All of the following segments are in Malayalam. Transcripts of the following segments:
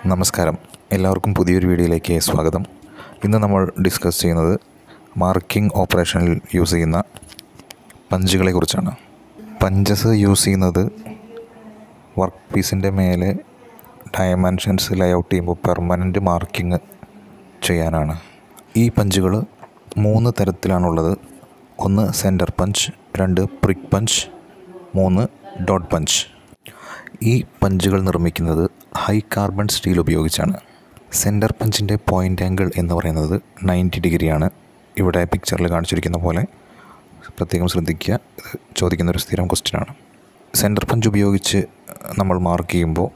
നമസ്കാരം, എല്ലാവർക്കും പുതിയൊരു വീഡിയോയിലേക്ക് സ്വാഗതം. ഇന്ന് നമ്മൾ ഡിസ്കസ് ചെയ്യുന്നത് മാർക്കിംഗ് ഓപ്പറേഷനിൽ യൂസ് ചെയ്യുന്ന പഞ്ചുകളെ കുറിച്ചാണ്. പഞ്ചസ് യൂസ് ചെയ്യുന്നത് വർക്ക് പീസിൻ്റെ മേലെ ഡയമെൻഷൻസ് ലേഔട്ട് ചെയ്യുമ്പോൾ പെർമനൻറ്റ് മാർക്കിംഗ് ചെയ്യാനാണ്. ഈ പഞ്ചുകൾ 3 തരത്തിലാണുള്ളത്. 1 centre punch, 2 പ്രിക്ക് punch, 3 dot punch. ഈ പഞ്ചുകൾ നിർമ്മിക്കുന്നത് ഹൈ കാർബൺ സ്റ്റീൽ ഉപയോഗിച്ചാണ്. സെൻറ്റർ പഞ്ചിൻ്റെ പോയിൻ്റ് ആംഗിൾ എന്ന് പറയുന്നത് 90 ഡിഗ്രിയാണ്. ഇവിടെ പിക്ചറിൽ കാണിച്ചിരിക്കുന്ന പോലെ പ്രത്യേകം ശ്രദ്ധിക്കുക, ഇത് ചോദിക്കുന്നൊരു സ്ഥിരം ക്വസ്റ്റ്യനാണ്. സെൻറ്റർ പഞ്ച് ഉപയോഗിച്ച് നമ്മൾ മാർക്ക് ചെയ്യുമ്പോൾ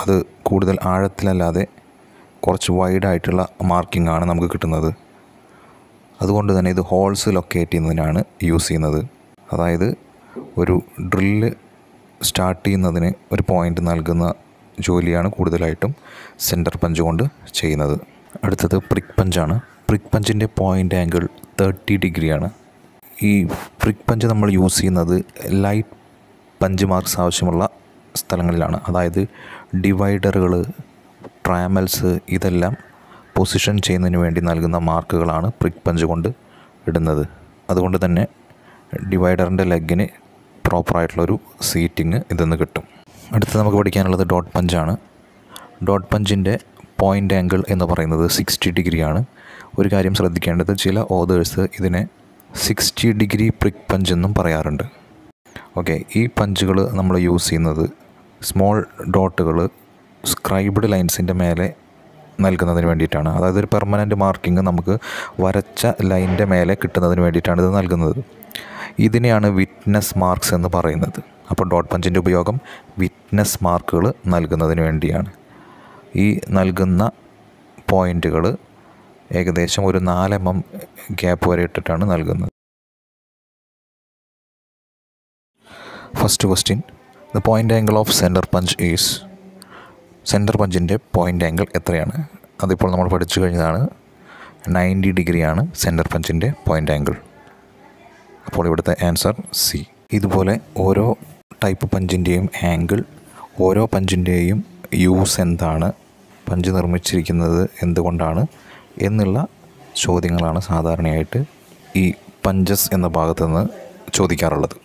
അത് കൂടുതൽ ആഴത്തിലല്ലാതെ കുറച്ച് വൈഡായിട്ടുള്ള മാർക്കിംഗ് ആണ് നമുക്ക് കിട്ടുന്നത്. അതുകൊണ്ട് തന്നെ ഇത് ഹോൾസ് ലൊക്കേറ്റ് ചെയ്യുന്നതിനാണ് യൂസ് ചെയ്യുന്നത്. അതായത് ഒരു ഡ്രില്ല് സ്റ്റാർട്ട് ചെയ്യുന്നതിന് ഒരു പോയിൻ്റ് നൽകുന്ന ജോലിയാണ് കൂടുതലായിട്ടും സെൻറ്റർ പഞ്ച് കൊണ്ട് ചെയ്യുന്നത്. അടുത്തത് പ്രിക്ക് പഞ്ചാണ്. പ്രിക്ക് പഞ്ചിൻ്റെ പോയിൻ്റ് ആംഗിൾ 30 ഡിഗ്രിയാണ്. ഈ പ്രിക്ക് പഞ്ച് നമ്മൾ യൂസ് ചെയ്യുന്നത് ലൈറ്റ് പഞ്ച് മാർക്സ് ആവശ്യമുള്ള സ്ഥലങ്ങളിലാണ്. അതായത് ഡിവൈഡറുകൾ, ട്രയാമൽസ്, ഇതെല്ലാം പൊസിഷൻ ചെയ്യുന്നതിന് വേണ്ടി നൽകുന്ന മാർക്കുകളാണ് പ്രിക്ക് പഞ്ച് കൊണ്ട് ഇടുന്നത്. അതുകൊണ്ട് തന്നെ ഡിവൈഡറിൻ്റെ ലെഗിന് പ്രോപ്പറായിട്ടുള്ളൊരു സീറ്റിങ് ഇതെന്ന് കിട്ടും. അടുത്ത് നമുക്ക് പഠിക്കാനുള്ളത് ഡോട്ട് പഞ്ചാണ്. ഡോട്ട് പഞ്ചിൻ്റെ പോയിൻ്റ് ആംഗിൾ എന്ന് പറയുന്നത് 60 ഡിഗ്രിയാണ്. ഒരു കാര്യം ശ്രദ്ധിക്കേണ്ടത്, ചില ഓതേഴ്സ് ഇതിനെ 60 ഡിഗ്രി പ്രിക്ക് പഞ്ച് എന്നും പറയാറുണ്ട്. ഓക്കെ, ഈ പഞ്ചുകൾ നമ്മൾ യൂസ് ചെയ്യുന്നത് സ്മോൾ ഡോട്ടുകൾ സ്ക്രൈബ്ഡ് ലൈൻസിൻ്റെ മേലെ നൽകുന്നതിന് വേണ്ടിയിട്ടാണ്. അതായത് ഒരു പെർമനൻറ്റ് മാർക്കിംഗ് നമുക്ക് വരച്ച ലൈനിൻ്റെ മേലെ കിട്ടുന്നതിന് വേണ്ടിയിട്ടാണ് ഇത് നൽകുന്നത്. ഇതിനെയാണ് വിറ്റ്നസ് മാർക്സ് എന്ന് പറയുന്നത്. അപ്പോൾ ഡോട്ട് പഞ്ചിൻ്റെ ഉപയോഗം വിറ്റ്നസ് മാർക്കുകൾ നൽകുന്നതിന് വേണ്ടിയാണ്. ഈ നൽകുന്ന പോയിൻറ്റുകൾ ഏകദേശം ഒരു 4 mm ഗ്യാപ്പ് വരെ ഇട്ടിട്ടാണ് നൽകുന്നത്. First question, the point angle of centre punch is. Centre പഞ്ചിൻ്റെ പോയിൻ്റ് ആംഗിൾ എത്രയാണ്? അതിപ്പോൾ നമ്മൾ പഠിച്ചു കഴിഞ്ഞതാണ്. 90 ഡിഗ്രിയാണ് സെൻറ്റർ പഞ്ചിൻ്റെ പോയിൻ്റ് ആംഗിൾ. അപ്പോൾ ഇവിടുത്തെ ആൻസർ സി. ഇതുപോലെ ഓരോ ടൈപ്പ് പഞ്ചിൻ്റെയും ആംഗിൾ, ഓരോ പഞ്ചിൻ്റെയും യൂസ് എന്താണ്, പഞ്ച് നിർമ്മിച്ചിരിക്കുന്നത് എന്തുകൊണ്ടാണ് എന്നുള്ള ചോദ്യങ്ങളാണ് സാധാരണയായിട്ട് ഈ പഞ്ചസ് എന്ന ഭാഗത്ത് നിന്ന് ചോദിക്കാറുള്ളത്.